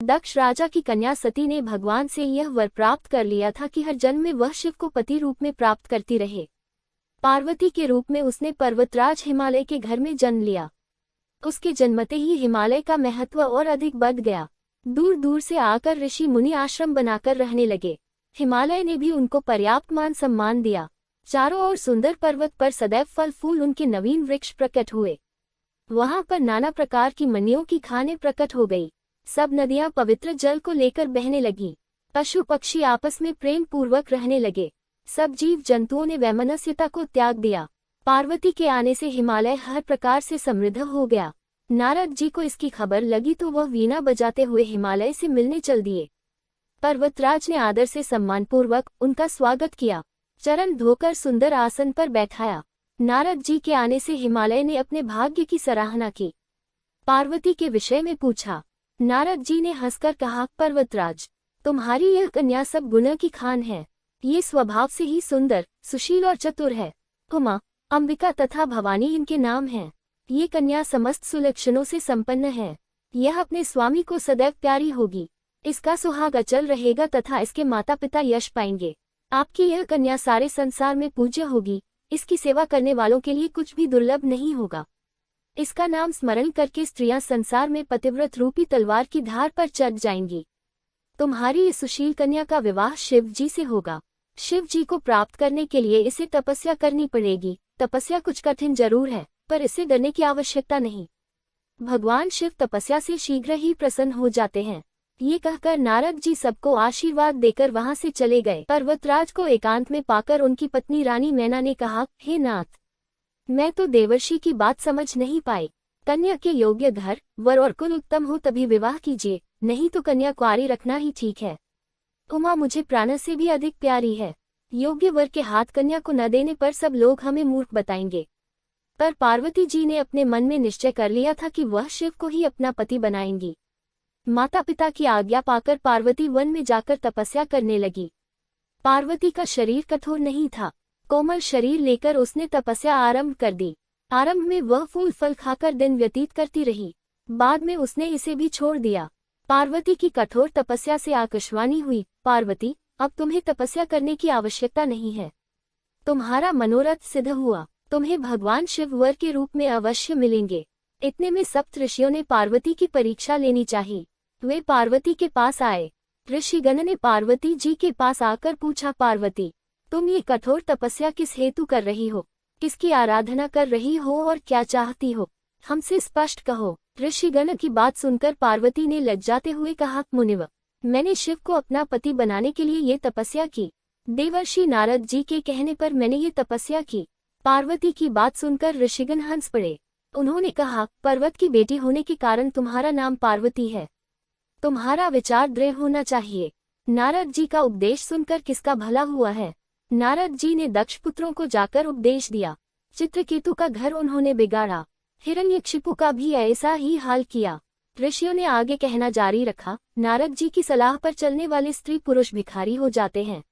दक्ष राजा की कन्या सती ने भगवान से यह वर प्राप्त कर लिया था कि हर जन्म में वह शिव को पति रूप में प्राप्त करती रहे। पार्वती के रूप में उसने पर्वतराज हिमालय के घर में जन्म लिया। उसके जन्मते ही हिमालय का महत्व और अधिक बढ़ गया। दूर दूर से आकर ऋषि मुनि आश्रम बनाकर रहने लगे। हिमालय ने भी उनको पर्याप्त मान सम्मान दिया। चारों ओर सुंदर पर्वत पर सदैव फल फूल उनके नवीन वृक्ष प्रकट हुए। वहां पर नाना प्रकार की मणियों की खानें प्रकट हो गई। सब नदियां पवित्र जल को लेकर बहने लगी। पशु पक्षी आपस में प्रेम पूर्वक रहने लगे। सब जीव जंतुओं ने वैमनस्यता को त्याग दिया। पार्वती के आने से हिमालय हर प्रकार से समृद्ध हो गया। नारद जी को इसकी खबर लगी तो वह वीणा बजाते हुए हिमालय से मिलने चल दिए। पर्वतराज ने आदर से सम्मानपूर्वक उनका स्वागत किया, चरण धोकर सुंदर आसन पर बैठाया। नारद जी के आने से हिमालय ने अपने भाग्य की सराहना की। पार्वती के विषय में पूछा। नारद जी ने हंसकर कहा, पर्वतराज, तुम्हारी यह कन्या सब गुणों की खान है। ये स्वभाव से ही सुंदर, सुशील और चतुर है। उमा, अंबिका तथा भवानी इनके नाम हैं। ये कन्या समस्त सुलक्षणों से संपन्न है। यह अपने स्वामी को सदैव प्यारी होगी। इसका सुहाग अचल रहेगा तथा इसके माता पिता यश पाएंगे। आपकी यह कन्या सारे संसार में पूज्य होगी। इसकी सेवा करने वालों के लिए कुछ भी दुर्लभ नहीं होगा। इसका नाम स्मरण करके स्त्रियां संसार में पतिव्रत रूपी तलवार की धार पर चढ़ जाएंगी। तुम्हारी इस सुशील कन्या का विवाह शिव जी से होगा। शिव जी को प्राप्त करने के लिए इसे तपस्या करनी पड़ेगी। तपस्या कुछ कठिन जरूर है, पर इससे डरने की आवश्यकता नहीं। भगवान शिव तपस्या से शीघ्र ही प्रसन्न हो जाते हैं। ये कहकर नारद जी सबको आशीर्वाद देकर वहां से चले गए। पर्वतराज को एकांत में पाकर उनकी पत्नी रानी मैना ने कहा, हे नाथ, मैं तो देवर्षि की बात समझ नहीं पाई। कन्या के योग्य घर, वर और कुल उत्तम हो तभी विवाह कीजिए, नहीं तो कन्या कुंवारी रखना ही ठीक है। उमा मुझे प्राण से भी अधिक प्यारी है। योग्य वर के हाथ कन्या को न देने पर सब लोग हमें मूर्ख बताएंगे। पर पार्वती जी ने अपने मन में निश्चय कर लिया था कि वह शिव को ही अपना पति बनाएंगी। माता पिता की आज्ञा पाकर पार्वती वन में जाकर तपस्या करने लगी। पार्वती का शरीर कठोर नहीं था। कोमल शरीर लेकर उसने तपस्या आरंभ कर दी। आरंभ में वह फूल फल खाकर दिन व्यतीत करती रही। बाद में उसने इसे भी छोड़ दिया। पार्वती की कठोर तपस्या से आकाशवाणी हुई, पार्वती, अब तुम्हें तपस्या करने की आवश्यकता नहीं है। तुम्हारा मनोरथ सिद्ध हुआ। तुम्हें भगवान शिव वर के रूप में अवश्य मिलेंगे। इतने में सप्त ऋषियों ने पार्वती की परीक्षा लेनी चाहिए। वे पार्वती के पास आए। ऋषिगण ने पार्वती जी के पास आकर पूछा, पार्वती, तुम ये कठोर तपस्या किस हेतु कर रही हो? किसकी आराधना कर रही हो और क्या चाहती हो? हमसे स्पष्ट कहो। ऋषिगण की बात सुनकर पार्वती ने लज्जाते हुए कहा, मुनिव, मैंने शिव को अपना पति बनाने के लिए ये तपस्या की। देवर्षि नारद जी के कहने पर मैंने ये तपस्या की। पार्वती की बात सुनकर ऋषिगण हंस पड़े। उन्होंने कहा, पर्वत की बेटी होने के कारण तुम्हारा नाम पार्वती है। तुम्हारा विचार दृढ़ होना चाहिए। नारद जी का उपदेश सुनकर किसका भला हुआ है? नारद जी ने दक्ष पुत्रों को जाकर उपदेश दिया। चित्रकेतु का घर उन्होंने बिगाड़ा। हिरण्यकशिपु का भी ऐसा ही हाल किया। ऋषियों ने आगे कहना जारी रखा, नारद जी की सलाह पर चलने वाले स्त्री पुरुष भिखारी हो जाते हैं।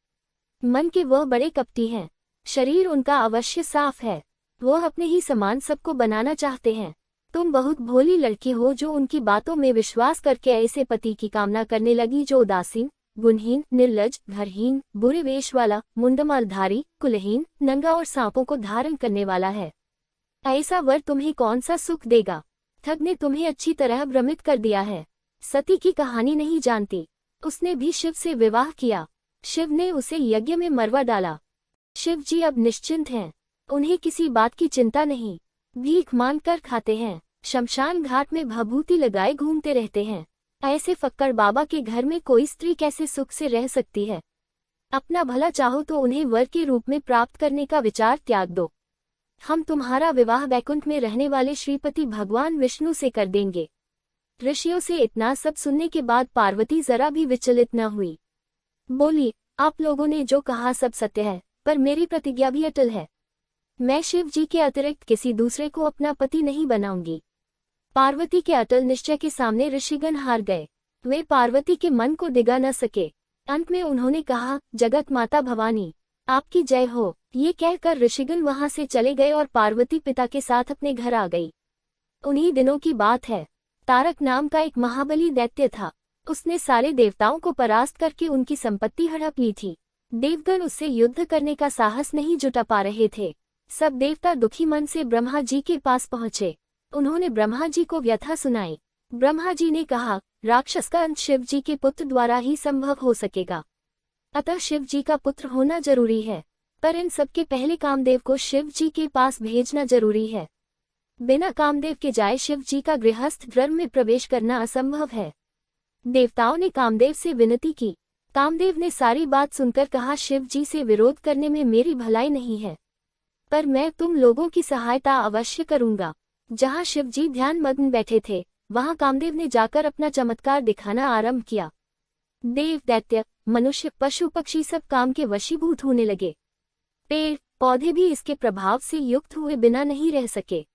मन के वह बड़े कपटी हैं। शरीर उनका अवश्य साफ है। वह अपने ही समान सबको बनाना चाहते हैं। तुम बहुत भोली लड़की हो जो उनकी बातों में विश्वास करके ऐसे पति की कामना करने लगी जो उदासीन, गुणहीन, निर्लज, घरहीन, बुरे वेश वाला, मुंडमालधारी, कुलहीन, नंगा और सांपों को धारण करने वाला है। ऐसा वर तुम्हें कौन सा सुख देगा? ठग ने तुम्हें अच्छी तरह भ्रमित कर दिया है। सती की कहानी नहीं जानती। उसने भी शिव से विवाह किया। शिव ने उसे यज्ञ में मरवा डाला। शिव जी अब निश्चिंत हैं। उन्हें किसी बात की चिंता नहीं। भीख मांग कर खाते हैं। शमशान घाट में भभूति लगाए घूमते रहते हैं। ऐसे फक्कड़ बाबा के घर में कोई स्त्री कैसे सुख से रह सकती है? अपना भला चाहो तो उन्हें वर के रूप में प्राप्त करने का विचार त्याग दो। हम तुम्हारा विवाह वैकुंठ में रहने वाले श्रीपति भगवान विष्णु से कर देंगे। ऋषियों से इतना सब सुनने के बाद पार्वती जरा भी विचलित न हुई। बोली, आप लोगों ने जो कहा सब सत्य है, पर मेरी प्रतिज्ञा भी अटल है। मैं शिव जी के अतिरिक्त किसी दूसरे को अपना पति नहीं बनाऊंगी। पार्वती के अटल निश्चय के सामने ऋषिगण हार गए। वे पार्वती के मन को डिगा न सके। अंत में उन्होंने कहा, जगत माता भवानी, आपकी जय हो। ये कहकर ऋषिगण वहां से चले गए और पार्वती पिता के साथ अपने घर आ गई। उन्हीं दिनों की बात है। तारक नाम का एक महाबली दैत्य था। उसने सारे देवताओं को परास्त करके उनकी संपत्ति हड़प ली थी। देवगण उससे युद्ध करने का साहस नहीं जुटा पा रहे थे। सब देवता दुखी मन से ब्रह्मा जी के पास पहुंचे। उन्होंने ब्रह्मा जी को व्यथा सुनाई। ब्रह्मा जी ने कहा, राक्षस का अंत शिव जी के पुत्र द्वारा ही संभव हो सकेगा, अतः शिव जी का पुत्र होना जरूरी है। पर इन सबके पहले कामदेव को शिव जी के पास भेजना जरूरी है। बिना कामदेव के जाए शिव जी का गृहस्थ धर्म में प्रवेश करना असंभव है। देवताओं ने कामदेव से विनती की। कामदेव ने सारी बात सुनकर कहा, शिव जी से विरोध करने में मेरी भलाई नहीं है, पर मैं तुम लोगों की सहायता अवश्य करूंगा। जहां शिव जी ध्यान मग्न बैठे थे, वहां कामदेव ने जाकर अपना चमत्कार दिखाना आरंभ किया। देव, दैत्य, मनुष्य, पशु पक्षी सब काम के वशीभूत होने लगे। पेड़ पौधे भी इसके प्रभाव से युक्त हुए बिना नहीं रह सके।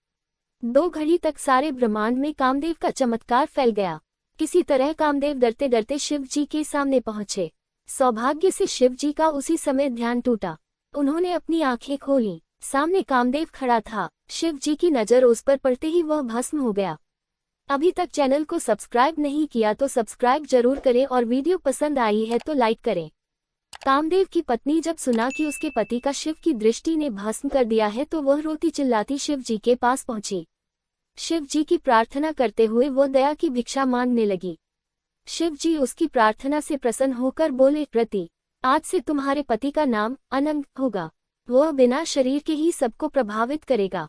2 घड़ी तक सारे ब्रह्मांड में कामदेव का चमत्कार फैल गया। किसी तरह कामदेव डरते डरते शिव जी के सामने पहुंचे। सौभाग्य से शिव जी का उसी समय ध्यान टूटा। उन्होंने अपनी आंखें खोली। सामने कामदेव खड़ा था। शिव जी की नजर उस पर पड़ते ही वह भस्म हो गया। अभी तक चैनल को सब्सक्राइब नहीं किया तो सब्सक्राइब जरूर करें और वीडियो पसंद आई है तो लाइक करें। कामदेव की पत्नी जब सुना कि उसके पति का शिव की दृष्टि ने भस्म कर दिया है तो वह रोती चिल्लाती शिव जी के पास पहुंची। शिव जी की प्रार्थना करते हुए वो दया की भिक्षा मांगने लगी। शिव जी उसकी प्रार्थना से प्रसन्न होकर बोले, रति, आज से तुम्हारे पति का नाम अनंत होगा। वह बिना शरीर के ही सबको प्रभावित करेगा।